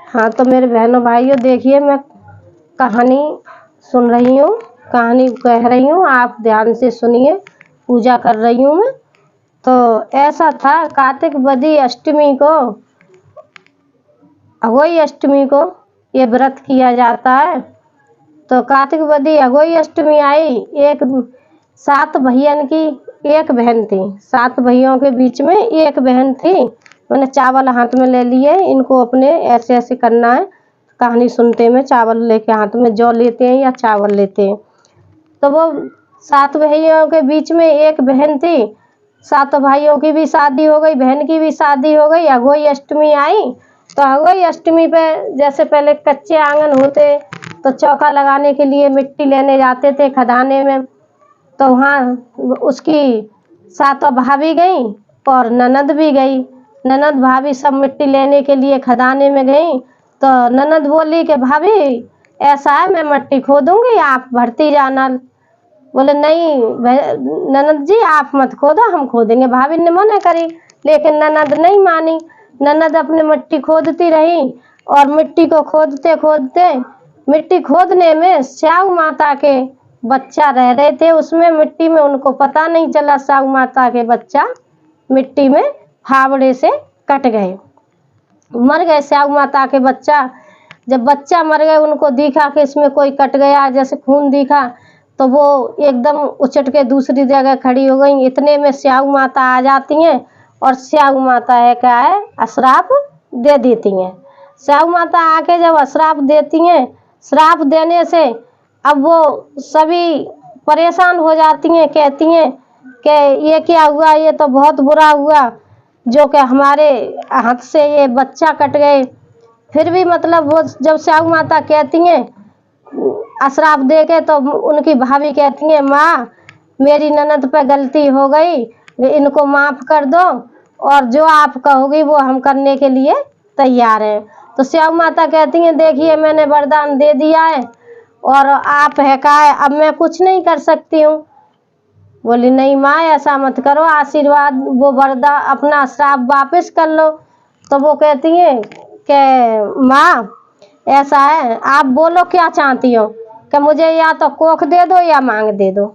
हाँ तो मेरे बहनों भाइयों, देखिए मैं कहानी सुन रही हूँ, कहानी कह रही हूँ, आप ध्यान से सुनिए। पूजा कर रही हूँ मैं। तो ऐसा था, कार्तिक बदी अष्टमी को, अघोई अष्टमी को ये व्रत किया जाता है। तो कार्तिक बदी अघोई अष्टमी आई। एक 7 भैयन की एक बहन थी, 7 भैयों के बीच में एक बहन थी। मैंने चावल हाथ में ले लिए, इनको अपने ऐसे ऐसे करना है। कहानी सुनते में चावल लेके हाथ में जौ लेते हैं या चावल लेते हैं। तो वो 7 भाइयों के बीच में एक बहन थी। 7 भाइयों की भी शादी हो गई, बहन की भी शादी हो गई। अघोई अष्टमी आई तो अघोई अष्टमी पे जैसे पहले कच्चे आंगन होते तो चौका लगाने के लिए मिट्टी लेने जाते थे खदाने में। तो वहाँ उसकी 7 भाभी गई और ननद भी गई। ननद भाभी सब मिट्टी लेने के लिए खदाने में गई। तो ननद बोली कि भाभी ऐसा है, मैं मिट्टी खोदूंगी, आप भरती जाना। बोले नहीं ननद जी, आप मत खोदो, हम खोदेंगे। भाभी ने मना करी, लेकिन ननद नहीं मानी। ननद अपने मिट्टी खोदती रही और मिट्टी को खोदते खोदते, मिट्टी खोदने में स्याऊ माता के बच्चा रह रहे थे उसमें मिट्टी में। उनको पता नहीं चला, स्याऊ माता के बच्चा मिट्टी में फावड़े से कट गए, मर गए स्याऊ माता के बच्चा। जब बच्चा मर गए, उनको दिखा कि इसमें कोई कट गया, जैसे खून दिखा, तो वो एकदम उछट के दूसरी जगह खड़ी हो गई। इतने में स्याऊ माता आ जाती हैं और स्याऊ माता है क्या है, अश्राप दे देती हैं। स्याऊ माता आके जब अश्राप देती हैं, श्राप देने से अब वो सभी परेशान हो जाती हैं, कहती हैं कि ये क्या हुआ, ये तो बहुत बुरा हुआ जो कि हमारे हाथ से ये बच्चा कट गए। फिर भी मतलब वो जब स्याऊ माता कहती हैं अश्राप दे के, तो उनकी भाभी कहती हैं माँ मेरी ननद पे गलती हो गई, इनको माफ़ कर दो और जो आप कहोगी वो हम करने के लिए तैयार हैं। तो स्याऊ माता कहती हैं देखिए मैंने वरदान दे दिया है और आप है का है, अब मैं कुछ नहीं कर सकती हूँ। बोली नहीं माँ ऐसा मत करो, आशीर्वाद वो वरदान अपना श्राप वापस कर लो। तो वो कहती हैं कि माँ ऐसा है, आप बोलो क्या चाहती हो, कि मुझे या तो कोख दे दो या मांग दे दो।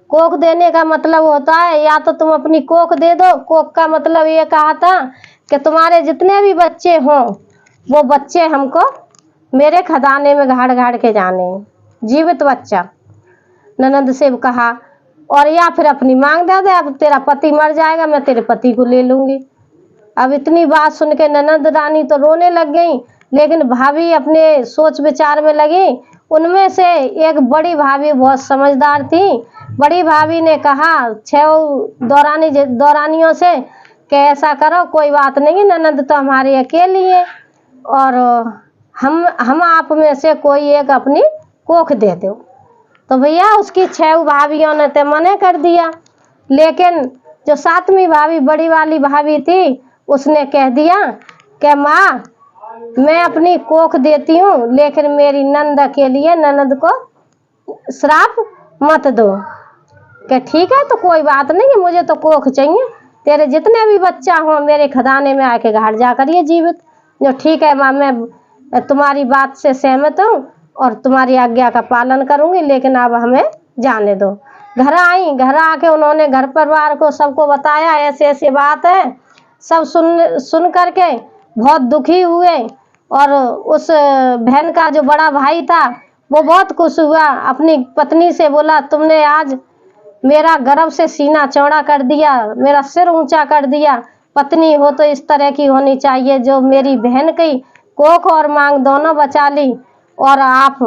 कोख देने का मतलब होता है या तो तुम अपनी कोख दे दो। कोख का मतलब ये कहा था कि तुम्हारे जितने भी बच्चे हों वो बच्चे हमको मेरे खदाने में गाड़ गाड़ के जाने, जीवित बच्चा। ननद से कहा, और या फिर अपनी मांग दे दे, अब तेरा पति मर जाएगा मैं तेरे पति को ले लूँगी। अब इतनी बात सुन के ननद रानी तो रोने लग गई, लेकिन भाभी अपने सोच विचार में लगी। उनमें से एक बड़ी भाभी बहुत समझदार थी। बड़ी भाभी ने कहा 6 दौरानियों से कि ऐसा करो, कोई बात नहीं, ननद तो हमारी अकेली है और हम आप में से कोई एक अपनी कोख दे दो। तो भैया उसकी 6 भाभियों ने तो मना कर दिया, लेकिन जो 7वीं भाभी बड़ी वाली भाभी थी उसने कह दिया कि माँ मैं अपनी कोख देती हूँ, लेकिन मेरी नंद के लिए ननद को श्राप मत दो। कि ठीक है तो कोई बात नहीं है, मुझे तो कोख चाहिए, तेरे जितने भी बच्चा हो मेरे खदाने में आके गाड़ जा करिए जीवित। जो ठीक है माँ, मैं तुम्हारी बात से सहमत हूँ और तुम्हारी आज्ञा का पालन करूँगी, लेकिन अब हमें जाने दो। घर आई, घर आके उन्होंने घर परिवार को सबको बताया ऐसे ऐसे बात है। सब सुन करके बहुत दुखी हुए और उस बहन का जो बड़ा भाई था वो बहुत खुश हुआ। अपनी पत्नी से बोला तुमने आज मेरा गर्व से सीना चौड़ा कर दिया, मेरा सिर ऊंचा कर दिया। पत्नी हो तो इस तरह की होनी चाहिए जो मेरी बहन की कोख और मांग दोनों बचा ली और आप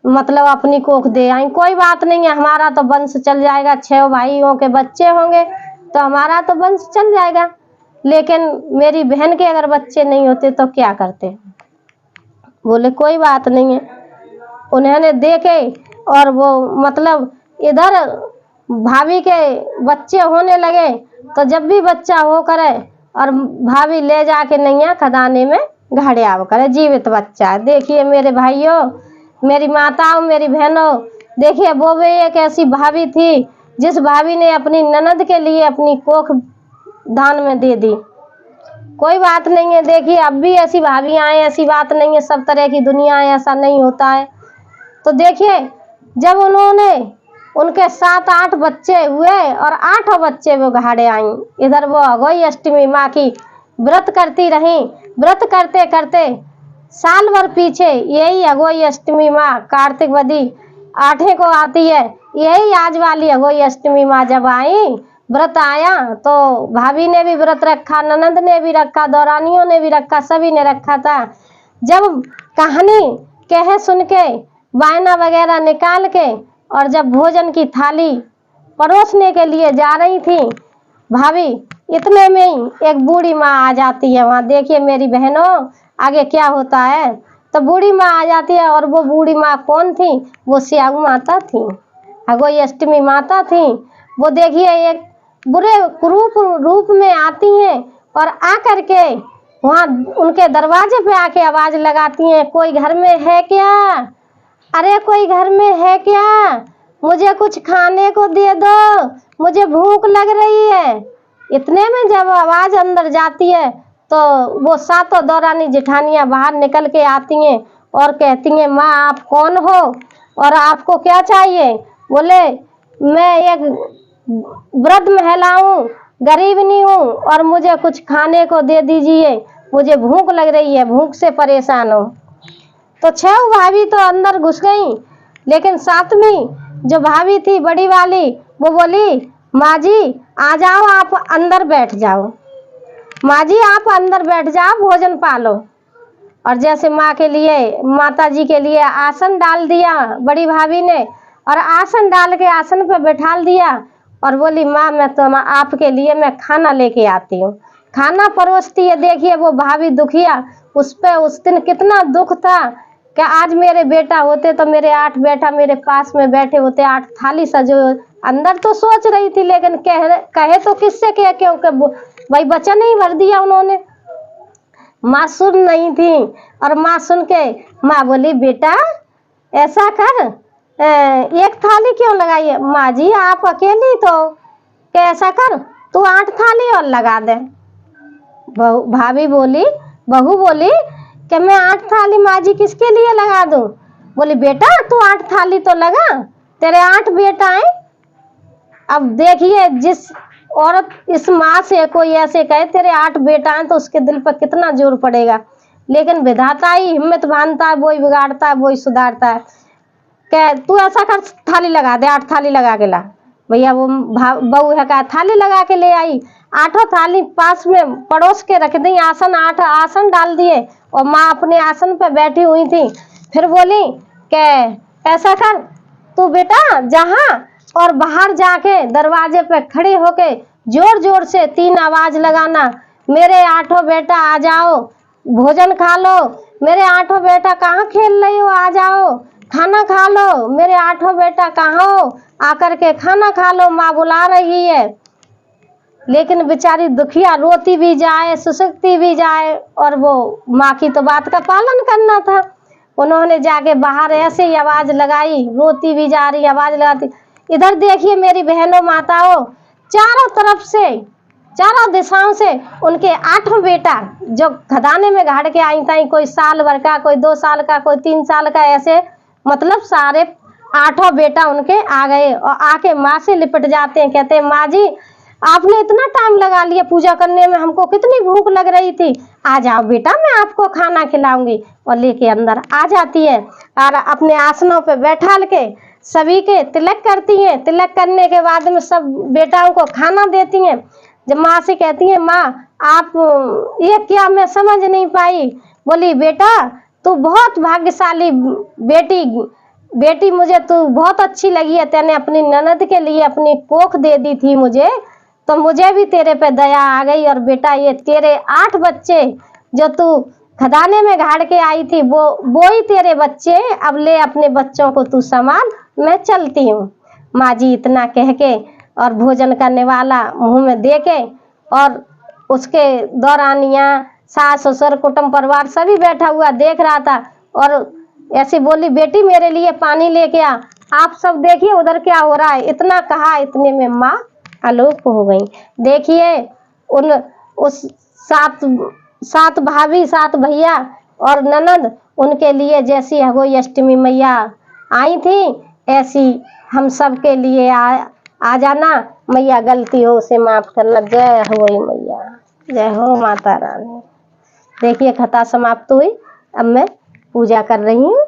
मतलब अपनी कोख दे आई। कोई बात नहीं है, हमारा तो वंश चल जाएगा, 6 भाइयों के बच्चे होंगे तो हमारा तो वंश चल जाएगा, लेकिन मेरी बहन के अगर बच्चे नहीं होते तो क्या करते। बोले कोई बात नहीं है। उन्होंने देखे और वो मतलब इधर भाभी के बच्चे होने लगे, तो जब भी बच्चा हो करे और भाभी ले जाके नैया खदाने में घड़िया करे जीवित बच्चा। देखिए मेरे भाइयों, मेरी माताओं, मेरी बहनों, देखिए वो भी एक ऐसी भाभी थी जिस भाभी ने अपनी ननद के लिए अपनी कोख दान में दे दी। कोई बात नहीं है, देखिए अब भी ऐसी भाभी आए, ऐसी बात नहीं है, सब तरह की दुनिया है, ऐसा नहीं होता है। तो देखिए जब उन्होंने उनके 7-8 बच्चे हुए और 8 बच्चे वो घाड़े आई, इधर वो अघोई अष्टमी माँ की व्रत करती रही। व्रत करते करते साल भर पीछे यही अघोई अष्टमी माँ कार्तिक वदी 8 को आती है। यही आज वाली अघोई अष्टमी माँ जब आई, व्रत आया तो भाभी ने भी व्रत रखा, ननद ने भी रखा, दौरानियों ने भी रखा, सभी ने रखा था। जब कहानी कहे सुन के वायना वगैरह निकाल के और जब भोजन की थाली परोसने के लिए जा रही थी भाभी, इतने में ही एक बूढ़ी माँ आ जाती है। वहाँ देखिए मेरी बहनों आगे क्या होता है। तो बूढ़ी माँ आ जाती है, और वो बूढ़ी माँ कौन थी? वो स्याऊ माता थी, अघोई अष्टमी माता थी। वो देखिए एक बुरे रूप में आती हैं और आकर के वहाँ उनके दरवाजे पे आके आवाज लगाती हैं, कोई घर में है क्या? अरे कोई घर में है क्या? मुझे कुछ खाने को दे दो, मुझे भूख लग रही है। इतने में जब आवाज अंदर जाती है तो वो 7 दौरानी जेठानियां बाहर निकल के आती हैं और कहती हैं, माँ आप कौन हो और आपको क्या चाहिए? बोले मैं एक वृद्ध महिला हूँ, गरीब नहीं हूँ, और मुझे कुछ खाने को दे दीजिए, मुझे भूख लग रही है, भूख से परेशान हूँ। तो 6 भाभी तो अंदर घुस गई, लेकिन 7वीं जो भाभी थी बड़ी वाली, वो बोली माँ जी आ जाओ, आप अंदर बैठ जाओ, माँ जी आप अंदर बैठ जाओ, भोजन पालो। और जैसे माँ के लिए, माता जी के लिए आसन डाल दिया बड़ी भाभी ने, और आसन डाल के आसन पर बैठा दिया और बोली माँ मैं तो आपके लिए मैं खाना लेके आती हूँ। खाना परोसती है। देखिए वो भाभी दुखिया, उस पे उस दिन कितना दुख था कि आज मेरे बेटा होते तो मेरे 8 बेटा मेरे पास में बैठे होते, 8 थाली सजो। अंदर तो सोच रही थी, लेकिन कहे तो किससे कहे, क्योंकि भाई वचन ही भर दिया उन्होंने। माँ सुन नहीं थी, और माँ सुन के माँ बोली बेटा ऐसा कर, एक थाली क्यों लगाई है? माँ जी आप अकेली तो, कि ऐसा कर तू 8 थाली और लगा दे। भाभी बोली, बहू बोली कि मैं 8 थाली माँ जी किसके लिए लगा दूं? बोली बेटा तू 8 थाली तो लगा, तेरे 8 बेटा हैं। अब देखिए जिस औरत इस माँ से कोई ऐसे कहे तेरे 8 बेटा हैं, तो उसके दिल पर कितना जोर पड़ेगा। लेकिन विधाता ही हिम्मत बांधता है, वही बिगाड़ता है, वही सुधारता है। कि तू ऐसा कर थाली लगा दे, 8 थाली लगा के ला। भैया वो बहू है का थाली लगा के ले आई, 8 थाली पास में पड़ोस के रख दी, आसन 8 आसन डाल दिए, और माँ अपने आसन पर बैठी हुई थी। फिर बोली कि ऐसा कर तू बेटा जहाँ, और बाहर जाके दरवाजे पे खड़े होके जोर जोर से 3 आवाज लगाना, मेरे 8 बेटा आ जाओ, भोजन खा लो, मेरे 8 बेटा कहाँ खेल रही हो, आ जाओ खाना खा लो, मेरे 8 बेटा कहाँ हो, आकर के खाना खा लो, माँ बुला रही है। लेकिन बेचारी दुखिया रोती भी जाए, सुसकती भी जाए, और वो माँ की तो बात का पालन करना था। उन्होंने जाके बाहर ऐसे ही आवाज लगाई, रोती भी जा रही, आवाज लगाती। इधर देखिए मेरी बहनों माताओं, चारों तरफ से, चारों दिशाओं से उनके 8 बेटा जो खदाने में गाड़ के आई थी, कोई साल भर का, कोई 2 साल का, कोई 3 साल का, ऐसे मतलब सारे 8 बेटा उनके आ गए, और आके माँ से लिपट जाते हैं। कहते हैं माँ जी आपने इतना टाइम लगा लिया पूजा करने में, हमको कितनी भूख लग रही थी, आ जाओ बेटा मैं आपको खाना खिलाऊंगी। और लेके अंदर आ जाती है, और अपने आसनों पे बैठा के सभी के तिलक करती हैं। तिलक करने के बाद में सब बेटाओं को खाना देती हैं। जब माँ से कहती हैं माँ आप ये क्या, मैं समझ नहीं पाई। बोली बेटा तू बहुत भाग्यशाली बेटी मुझे तू बहुत अच्छी लगी है, तेने अपनी ननद के लिए अपनी कोख दे दी थी मुझे, तो मुझे भी तेरे पे दया आ गई। और बेटा ये तेरे 8 बच्चे जो तू खदाने में गाड़ के आई थी, वो ही तेरे बच्चे, अब ले अपने बच्चों को तू संभाल, मैं चलती हूँ। माँ जी इतना कह के और भोजन करने वाला मुंह में दे के, और उसके दौरानियाँ सास ससुर कुटुंब परिवार सभी बैठा हुआ देख रहा था। और ऐसी बोली बेटी मेरे लिए पानी लेके आ, आप सब देखिए उधर क्या हो रहा है। इतना कहा, इतने में माँ आलोक हो गई। देखिए उस सात सात भाभी, सात भैया और ननद, उनके लिए जैसी हगोई अष्टमी मैया आई थी ऐसी हम सब के लिए आ जाना। मैया गलती हो उसे माफ करना। जय हगोई मैया, जय हो माता रानी। देखिए कथा समाप्त हुई। अब मैं पूजा कर रही हूँ।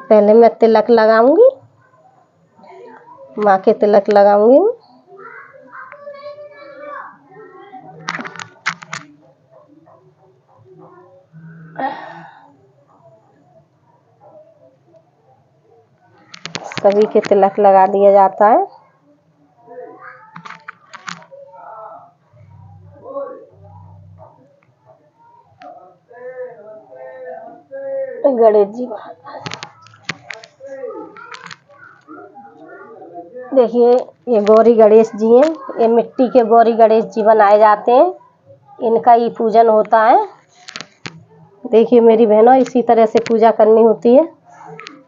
पहले मैं तिलक लगाऊंगी, माँ के तिलक लगाऊंगी। सभी के तिलक लगा दिया जाता है। गणेश जी देखिए, ये गौरी गणेश जी हैं। ये मिट्टी के गौरी गणेश जी बनाए जाते हैं, इनका ही पूजन होता है। देखिए मेरी बहनों, इसी तरह से पूजा करनी होती है।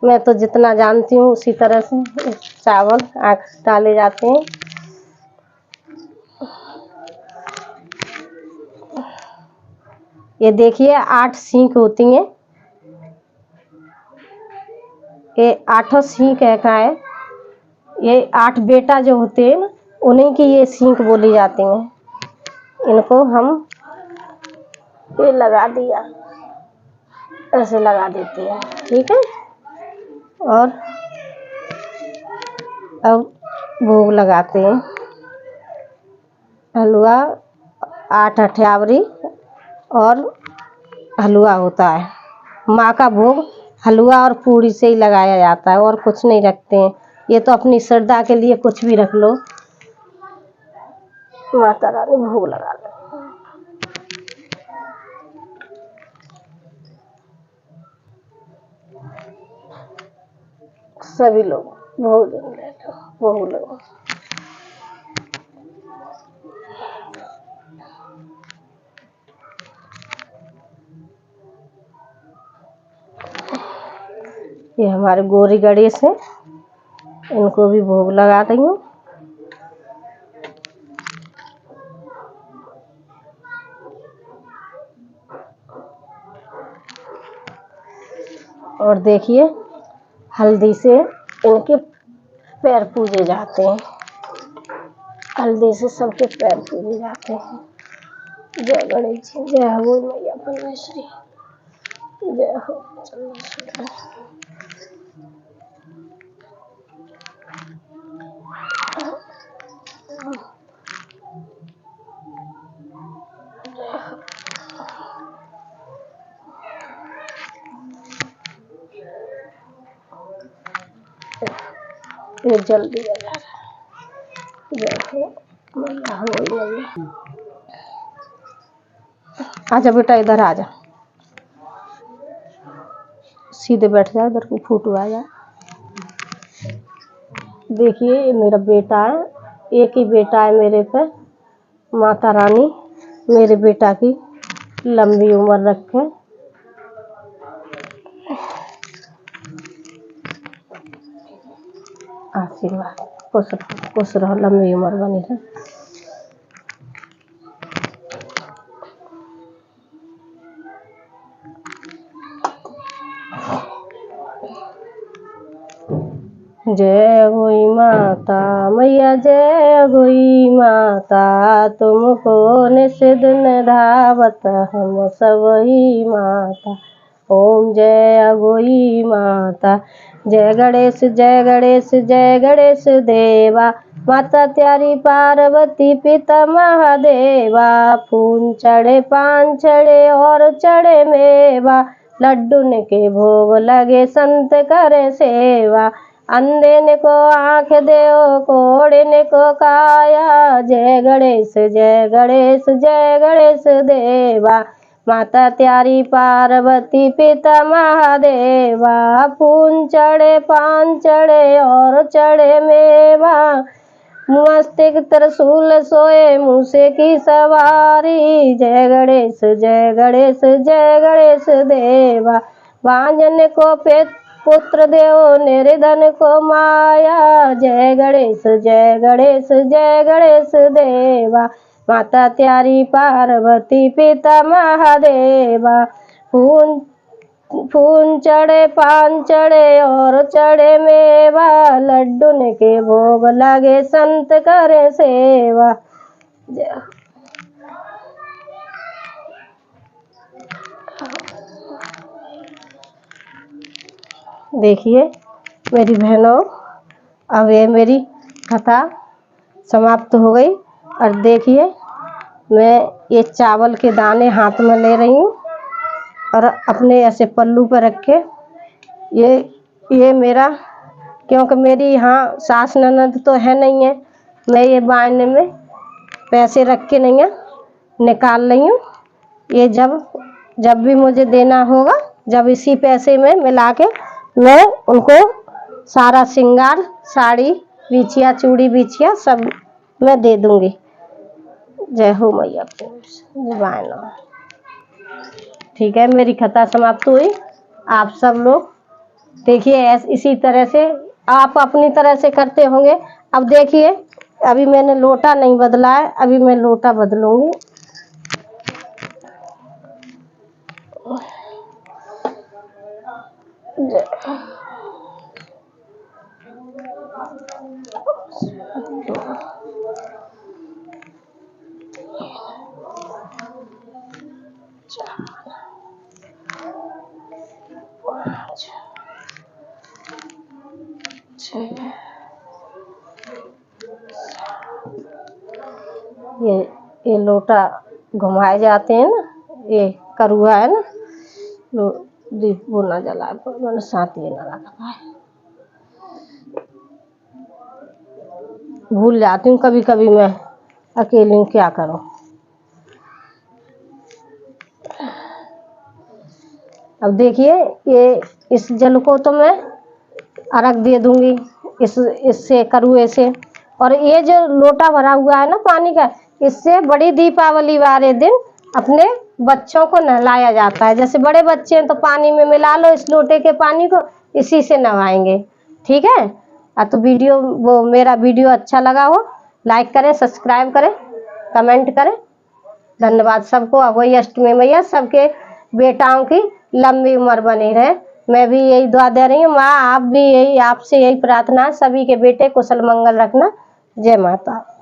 मैं तो जितना जानती हूँ उसी तरह से चावल आँख डाले जाते हैं। ये देखिए 8 सींग होती हैं। ये 8 सींग का है। ये 8 बेटा जो होते हैं उन्हीं की ये सींग बोली जाती हैं। इनको हम ये लगा दिया, ऐसे लगा देते हैं, ठीक है। और अब भोग लगाते हैं। हलवा 8 अठयावरी और हलवा होता है। माँ का भोग हलवा और पूरी से ही लगाया जाता है और कुछ नहीं रखते हैं। ये तो अपनी श्रद्धा के लिए कुछ भी रख लो। माता रानी भोग लगा लो। सभी लोग भोजन ले लो, भोग लो। ये हमारे गौरी गणेश हैं, इनको भी भोग लगा रही हूँ। और देखिए हल्दी से इनके पैर पूजे जाते हैं। हल्दी से सबके पैर पूजे जाते हैं। जय गणेश जी, जय हो मैया परमेश्वरी, जय हो चंद्रेश्वरी। ये जल्दी आ जा रहा है। जय हो मैया हो मैया। आजा बेटा, इधर आ जा, सीधे बैठ जा, इधर को फोटो आ जा। देखिए ये मेरा बेटा है, एक ही बेटा है मेरे पे। माता रानी मेरे बेटा की लंबी उम्र रखे। आशीर्वाद, खुश रहो, लंबी उम्र बनी है। जय गोई माता मैया, जय गोई माता, तुमको निषिद्ध धावत हम सब ही माता। ओम जय गोई माता। जय गणेश, जय गणेश, जय गणेश देवा, माता त्यारी पार्वती पिता महादेवा। फूल चढ़े पान चढ़े और चढ़े मेवा, लड्डून के भोग लगे संत करे सेवा। अंधे ने को आँख देओ, कोढ़े ने को काया। जय गणेश, जय गणेश, जय गणेश देवा, माता त्यारी पार्वती पिता महादेवा। फूल चढ़े पान चढ़े और चढ़े मेवा, मस्तक त्रिशूल सोए मूसे की सवारी। जय गणेश, जय गणेश, जय गणेश देवा, भांजन को पुत्र देव निर्धन को माया। जय गणेश, जय गणेश, जय गणेश देवा, माता त्यारी पार्वती पिता महादेवा। फूल फूल चढ़े पान चढ़े और चढ़े मेवा, लड्डून के भोग लगे संत करे सेवा। देखिए मेरी बहनों, अब ये मेरी कथा समाप्त हो गई। और देखिए मैं ये चावल के दाने हाथ में ले रही हूँ और अपने ऐसे पल्लू पर रख के ये मेरा, क्योंकि मेरी यहाँ सास ननद तो है नहीं है, मैं ये बायने में पैसे रख के नहीं है निकाल रही हूँ। ये जब भी मुझे देना होगा, जब इसी पैसे में मिला के मैं उनको सारा श्रृंगार, साड़ी बिछिया, चूड़ी बिछिया सब मैं दे दूंगी। जय हो मैया को। ठीक है, मेरी कथा समाप्त हुई। आप सब लोग देखिए इसी तरह से आप अपनी तरह से करते होंगे। अब देखिए अभी मैंने लोटा नहीं बदला है, अभी मैं लोटा बदलूंगी। ये लोटा घुमाए जाते हैं ना, ये करुआ है ना, दीप वो ना जला मैंने साथ ये ना रखा है। भूल जाती हूँ कभी कभी, मैं अकेली हूँ, क्या करूँ। अब देखिए ये इस जल को तो मैं अर्घ दे दूंगी इससे करुए से। और ये जो लोटा भरा हुआ है ना पानी का, इससे बड़ी दीपावली वाले दिन अपने बच्चों को नहलाया जाता है। जैसे बड़े बच्चे हैं तो पानी में मिला लो इस लोटे के पानी को, इसी से नहवाएंगे। ठीक है। तो मेरा वीडियो अच्छा लगा हो, लाइक करें, सब्सक्राइब करें, कमेंट करें। धन्यवाद सबको। अहोई अष्टमी मैया सबके बेटाओं की लंबी उम्र बनी रहे। मैं भी यही दुआ दे रही हूँ। माँ आप भी यही, आपसे यही प्रार्थना, सभी के बेटे कुशल मंगल रखना। जय माता।